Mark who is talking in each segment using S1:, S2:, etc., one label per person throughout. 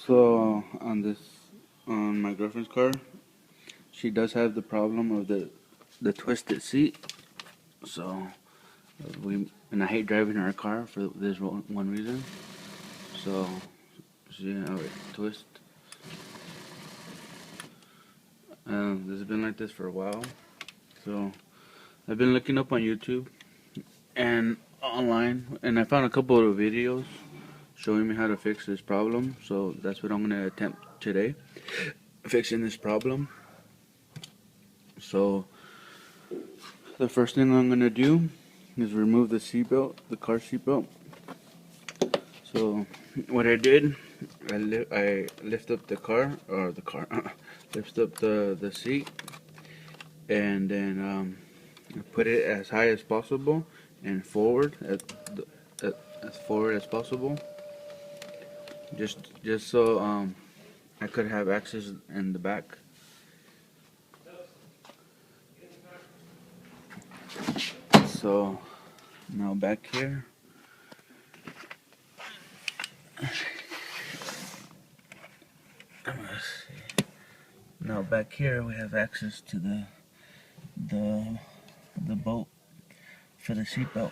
S1: So on my girlfriend's car, she does have the problem of the twisted seat. So and I hate driving her car for this one reason. So see how it twists. This has been like this for a while. So I've been looking up on YouTube and online, and I found a couple of videos showing me how to fix this problem. So that's what I'm gonna attempt today, fixing this problem. So the first thing I'm gonna do is remove the seatbelt, the car seatbelt. So what I did, I lift up the car, lift up the seat, and then put it as high as possible and forward as forward as possible, just so I could have access in the back. So now back here, now back here we have access to the bolt for the seatbelt.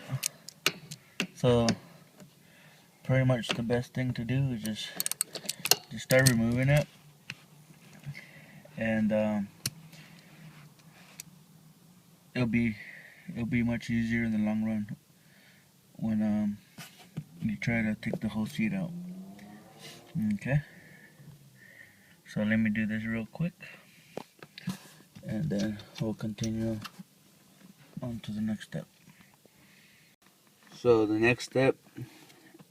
S1: So pretty much the best thing to do is just start removing it, and it'll be much easier in the long run when you try to take the whole seat out. Okay, so let me do this real quick, and then we'll continue on to the next step. So the next step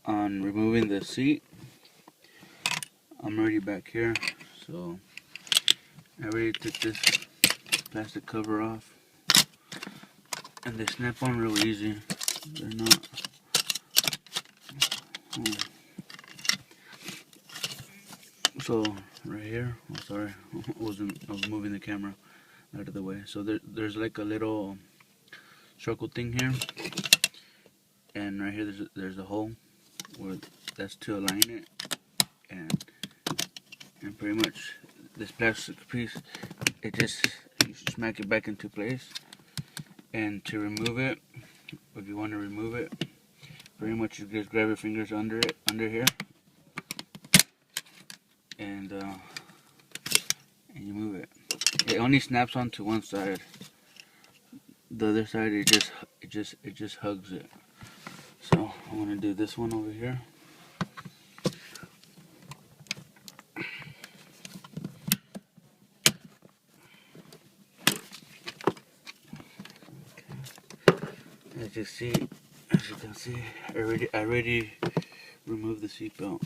S1: on removing the seat, I'm already back here. So I already took this plastic cover off, and they snap on real easy. They're not. So right here, oh sorry, I was moving the camera out of the way. So there's like a little circle thing here, and right here there's a hole where that's to align it, and pretty much this plastic piece, it just, you smack it back into place. And to remove it, if you want to remove it, pretty much you just grab your fingers under here, and you move it. It only snaps onto one side. The other side, it just hugs it. So I'm gonna do this one over here. As you can see, I already removed the seatbelt,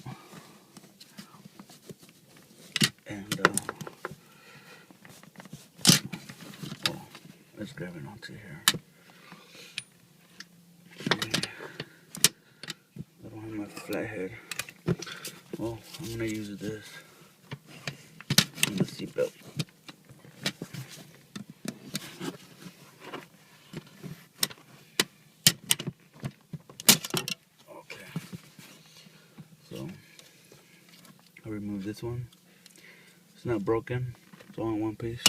S1: and let's grab it onto here. I don't have my flathead. Well, I'm gonna use this on the seatbelt. So I remove this one. It's not broken, it's all in one piece.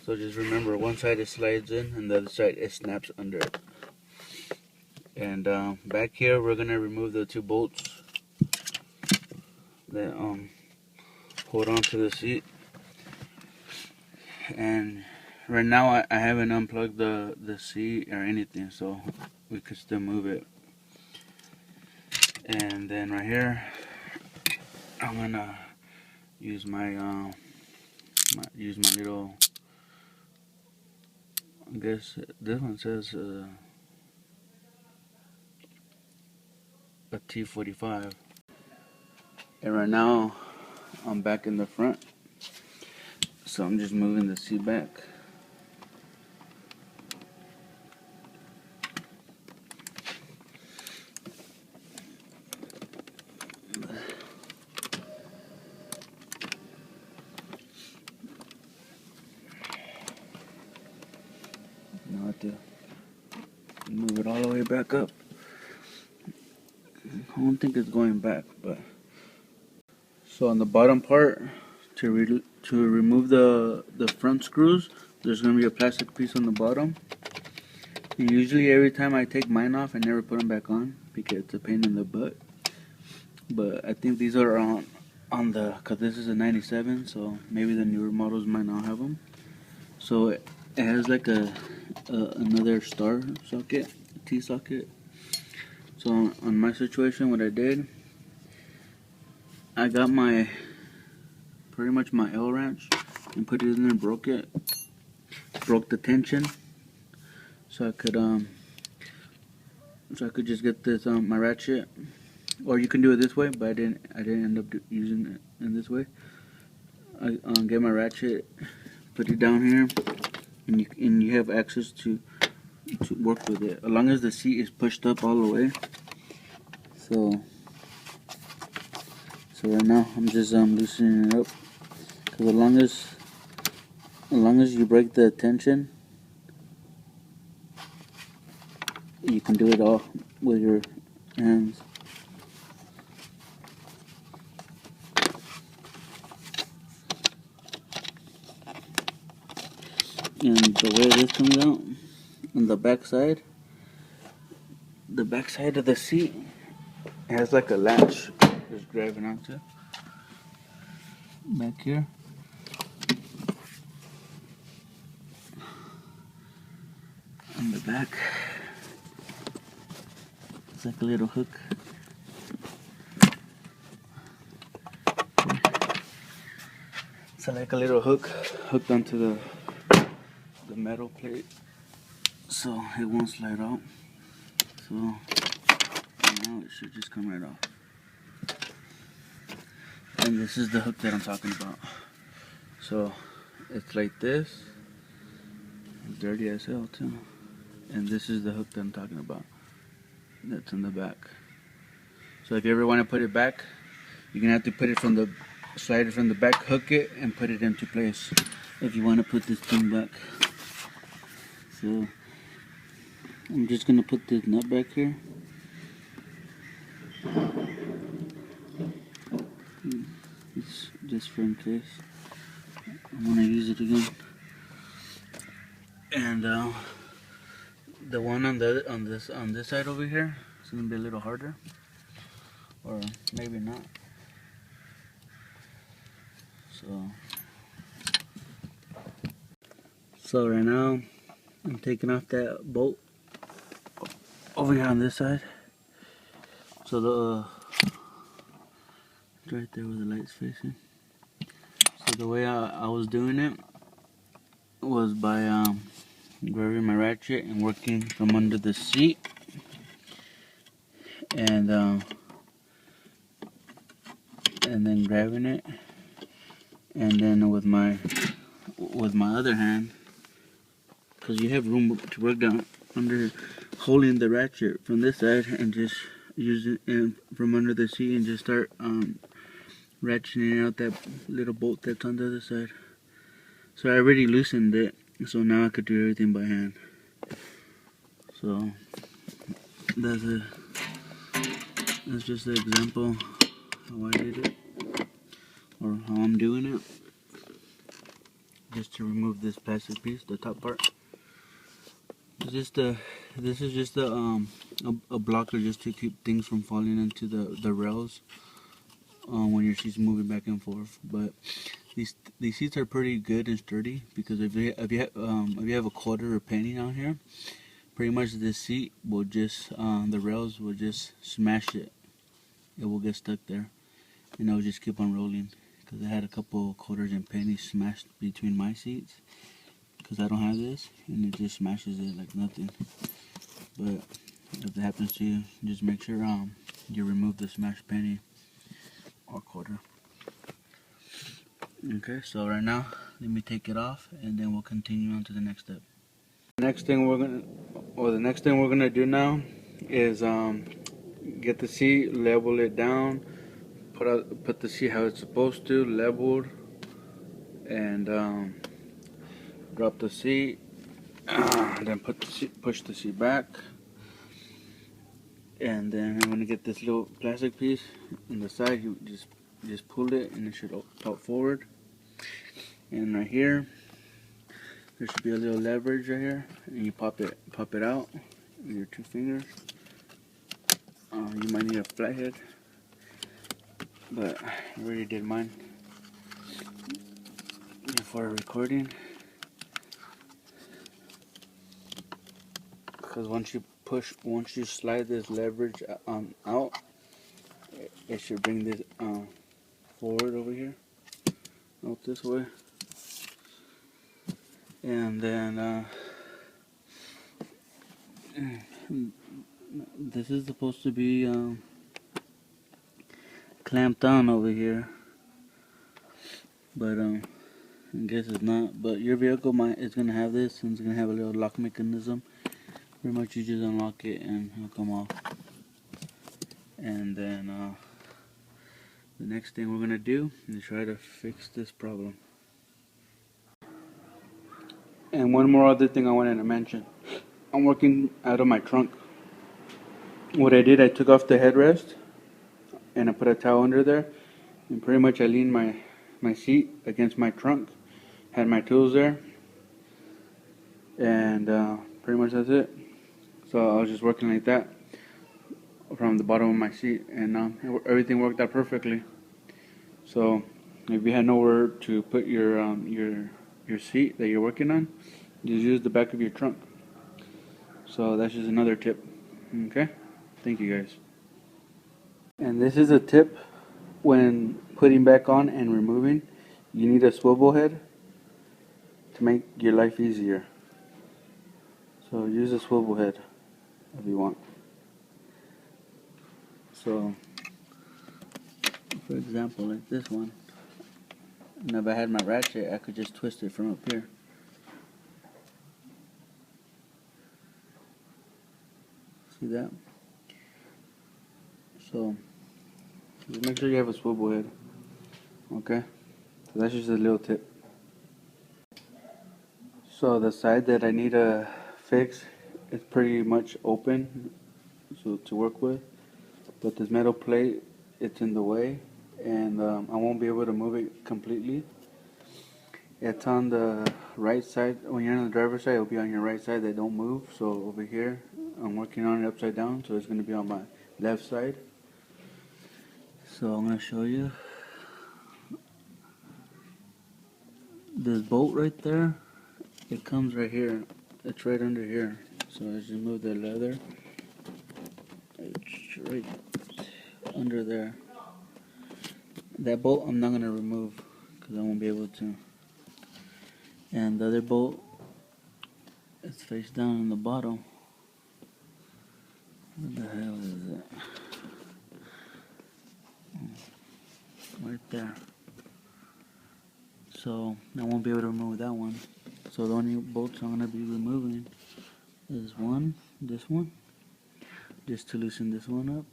S1: So just remember, one side it slides in and the other side it snaps under it. And back here we're gonna remove the two bolts that hold on to the seat. And right now I haven't unplugged the seat or anything, so we could still move it. And then right here, I'm gonna use my little, I guess this one says a T45. And right now I'm back in the front, so I'm just moving the seat back. Now I have to move it all the way back up. I don't think it's going back, but So on the bottom part, to remove the front screws, there's going to be a plastic piece on the bottom. And usually every time I take mine off, I never put them back on because it's a pain in the butt. But I think these are on the, because this is a 97, so maybe the newer models might not have them. So it has like another star socket, T-socket. So on my situation, what I did, I got pretty much my L wrench and put it in there and broke it. Broke the tension, so I could just get this my ratchet, or you can do it this way, but I didn't end up using it in this way. I get my ratchet, put it down here, and you have access to work with it as long as the seat is pushed up all the way. So right now I'm just loosening it up, because as long as you break the tension, you can do it all with your hands. And the way this comes out on the back side of the seat has like a latch just grabbing onto back here. On the back, it's like a little hook. It's like a little hook hooked onto the metal plate, so it won't slide out. So now it should just come right off. And this is the hook that I'm talking about. So it's like this. It's dirty as hell too. And this is the hook that I'm talking about. That's in the back. So if you ever want to put it back, you're gonna have to put it slide it from the back, hook it, and put it into place. If you want to put this thing back. So I'm just gonna put this nut back here. It's just for in case I'm gonna use it again. And the one on this side over here is gonna be a little harder, or maybe not. So right now I'm taking off that bolt over here on this side. So right there where the light's facing. So the way I was doing it was by grabbing my ratchet and working from under the seat, and then grabbing it, and then with my other hand, because you have room to work down under, holding the ratchet from this side and just use it from under the seat and just start ratcheting out that little bolt that's on the other side. So I already loosened it, so now I could do everything by hand. So that's just an example how I did it, or how I'm doing it, just to remove this plastic piece, the top part. This is just a blocker just to keep things from falling into the rails when your seat's moving back and forth. But these seats are pretty good and sturdy, because if you have a quarter or penny on here, pretty much this seat will just the rails will just smash it. It will get stuck there, and it will just keep on rolling. Because I had a couple quarters and pennies smashed between my seats, because I don't have this, and it just smashes it like nothing. But if that happens to you, just make sure you remove the smashed penny or quarter. Okay, so right now let me take it off, and then we'll continue on to the next step. The next thing we're gonna do now is get the seat, level it down, put the seat how it's supposed to, leveled, and drop the seat, then push the seat back, and then I'm gonna get this little plastic piece on the side. You just You just pull it and it should pop forward. And right here, there should be a little leverage right here, and you pop it out with your 2 fingers. You might need a flathead, but I already did mine before recording. Because once you slide this leverage out, it should bring this forward over here, out this way, and then this is supposed to be clamped down over here, but I guess it's not. But your vehicle is gonna have this, and it's gonna have a little lock mechanism. Pretty much you just unlock it and it'll come off. And then the next thing we're gonna do is try to fix this problem. And one more other thing I wanted to mention. I'm working out of my trunk. What I did, I took off the headrest and I put a towel under there, and pretty much I leaned my seat against my trunk, had my tools there, and pretty much that's it. So I was just working like that from the bottom of my seat, and everything worked out perfectly. So if you had nowhere to put your seat that you're working on, just use the back of your trunk. So that's just another tip. Okay, thank you guys. And this is a tip when putting back on and removing. You need a swivel head to make your life easier. So use a swivel head if you want. So for example, like this one, and if I had my ratchet, I could just twist it from up here. See that? So just make sure you have a swivel head. Okay? So that's just a little tip. So the side that I need to fix is pretty much open, so to work with. But this metal plate, it's in the way, and I won't be able to move it completely. It's on the right side. When you're on the driver's side, it'll be on your right side that don't move. So over here, I'm working on it upside down, so it's going to be on my left side. So I'm going to show you. This bolt right there, it comes right here. It's right under here. So I just move the leather. It's right under there. That bolt I'm not going to remove because I won't be able to. And the other bolt is face down in the bottom. What the hell is it? Right there. So I won't be able to remove that one. So the only bolts I'm going to be removing is this one, just to loosen this one up.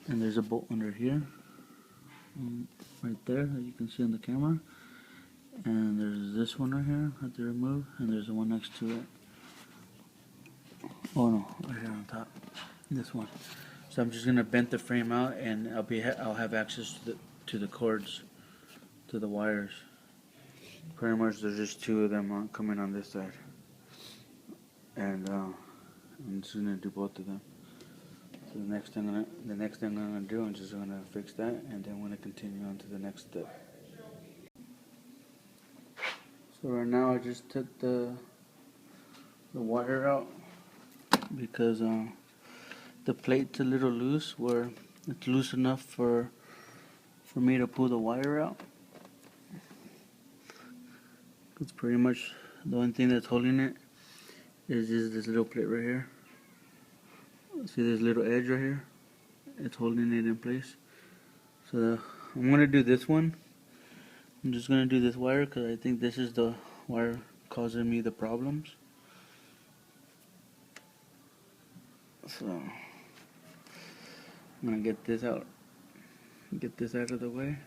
S1: And there's a bolt under here, right there, that you can see on the camera. And there's this one right here I have to remove, and there's the one next to it. Oh no, right here on top, this one. So I'm just gonna bend the frame out, and I'll have access to the cords, to the wires. Pretty much there's just 2 of them coming on this side, and I'm just gonna do both of them. So the next thing I'm gonna do, I'm just gonna fix that, and then I'm gonna continue on to the next step. So right now I just took the wire out because the plate's a little loose, where it's loose enough for me to pull the wire out. It's pretty much the only thing that's holding it is just this little plate right here. See this little edge right here? It's holding it in place. So I'm going to do this one. I'm just going to do this wire because I think this is the wire causing me the problems. So I'm going to get this out of the way.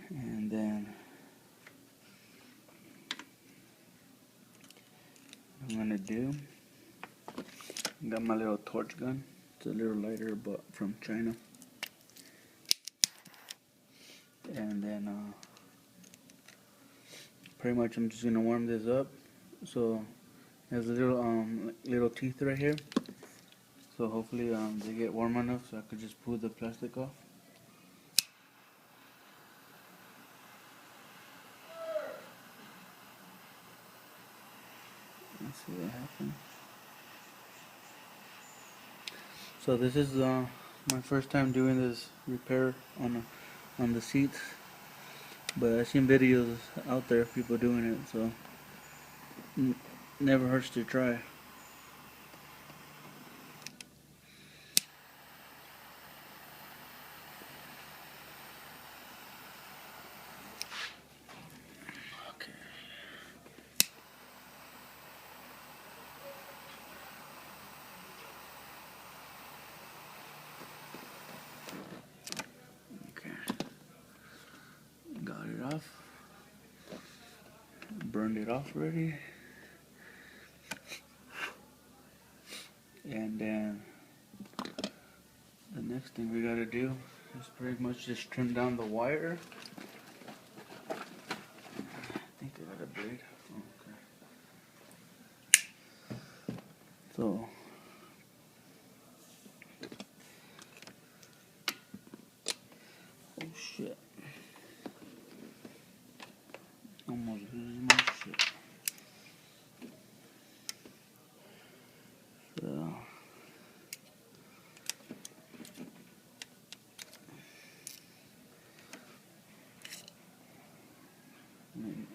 S1: And then what I'm going to do Got my little torch gun. It's a little lighter, but from China. And then pretty much I'm just gonna warm this up. So it has a little teeth right here. So hopefully they get warm enough so I could just pull the plastic off. Let's see what happens. So this is my first time doing this repair on the seats, but I've seen videos out there of people doing it, so never hurts to try. Okay. Got it off. Burned it off already. And then the next thing we gotta do is pretty much just trim down the wire. I think I got a blade. Okay. So oh shit. Almost losing my shit. So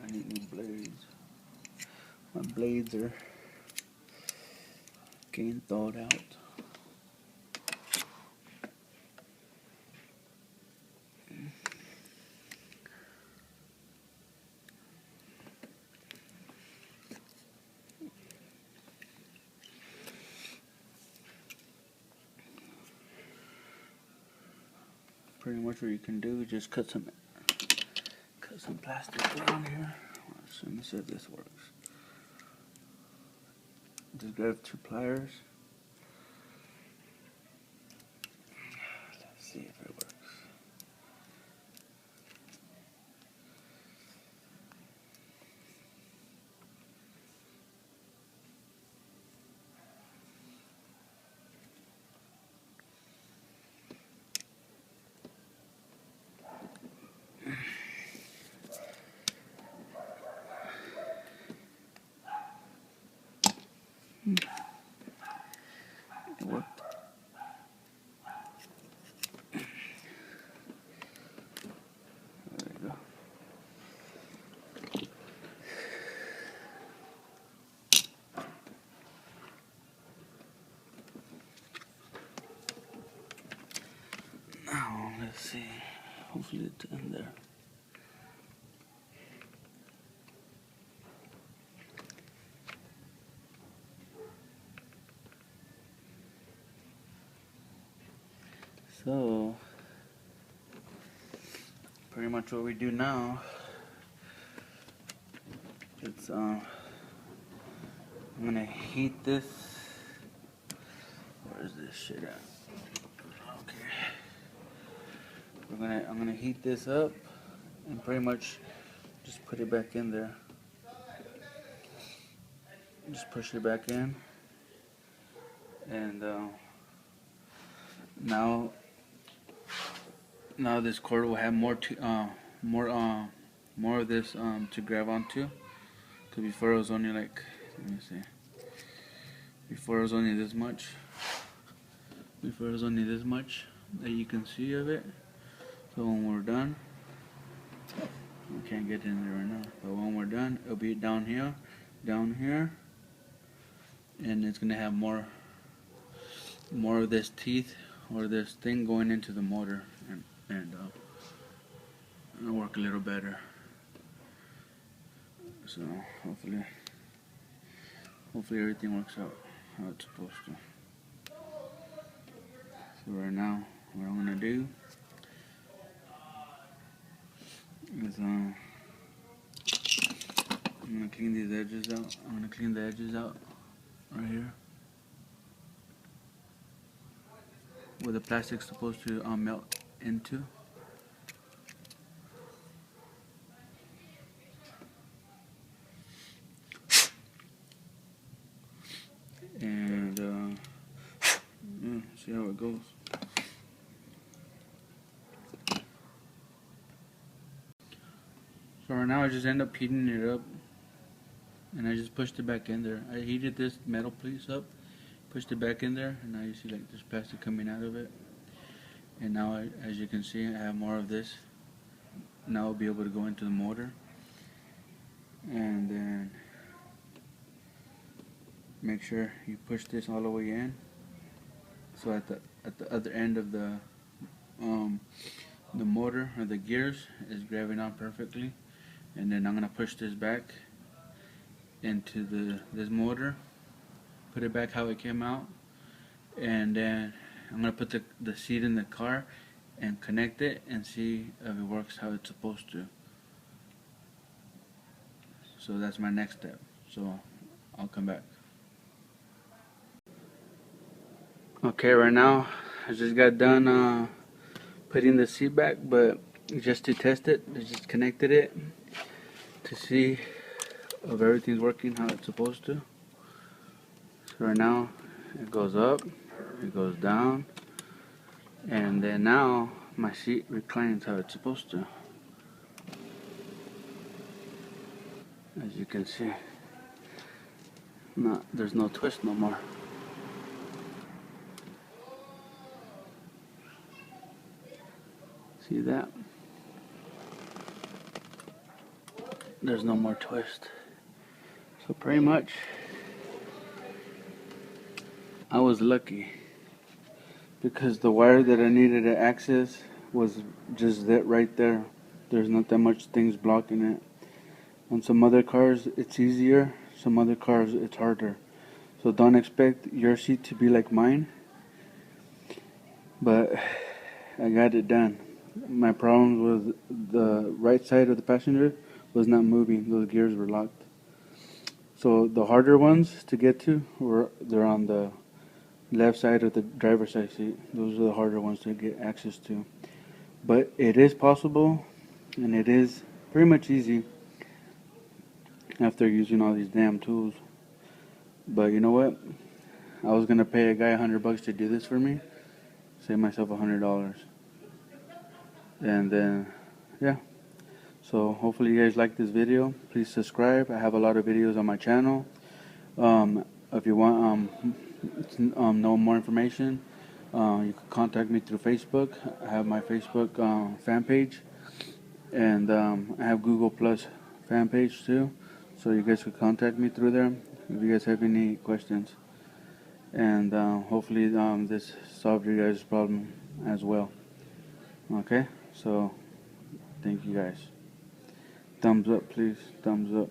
S1: I need new blades. My blades are getting thawed out. Pretty much what you can do is just cut some plastic around here. Let me see if this works. Just grab 2 pliers. Let's see if it works. It worked. There we go. Now let's see. Hopefully it's in there. So pretty much what we do now, it's I'm gonna heat this. Where's this shit at? Okay. I'm gonna heat this up and pretty much just put it back in there. Just push it back in, and now this cord will have more of this to grab onto. Cause before it was only like, let me see. Before it was only this much. Before it was only this much that you can see of it. So when we're done, we can't get in there right now. But when we're done, it'll be down here, and it's gonna have more of this teeth or this thing going into the motor, and it'll work a little better. So hopefully everything works out how it's supposed to. So right now, what I'm gonna do is I'm gonna clean these edges out. I'm gonna clean the edges out right here. where the plastic's supposed to melt into. And yeah, see how it goes. So right now I just end up heating it up, and I just pushed it back in there. I heated this metal piece up, pushed it back in there, and now you see like there's plastic coming out of it. And now, as you can see, I have more of this. Now I'll be able to go into the motor, and then make sure you push this all the way in. So at the other end of the motor, or the gears, is grabbing on perfectly. And then I'm gonna push this back into this motor, put it back how it came out, and then I'm gonna put the seat in the car and connect it and see if it works how it's supposed to. So that's my next step. So I'll come back. Okay, right now I just got done putting the seat back, but just to test it, I just connected it to see if everything's working how it's supposed to. So right now it goes up, it goes down, and then now my seat reclines how it's supposed to. As you can see, there's no twist no more. See that? There's no more twist. So pretty much I was lucky, because the wire that I needed to access was just that right there. There's not that much things blocking it. On some other cars it's easier, some other cars it's harder. So don't expect your seat to be like mine, but I got it done. My problem was the right side of the passenger was not moving. Those gears were locked. So the harder ones to get to they're on the left side of the driver's side seat. Those are the harder ones to get access to. But it is possible, and it is pretty much easy after using all these damn tools. But you know what? I was gonna pay a guy $100 to do this for me, save myself $100. And then yeah, so hopefully you guys like this video. Please subscribe. I have a lot of videos on my channel. If you want know more information, you can contact me through Facebook. I have my Facebook fan page, and I have Google Plus fan page too, so you guys could contact me through there if you guys have any questions. And hopefully this solved your guys' problem as well. Okay, so thank you guys. Thumbs up, please. Thumbs up.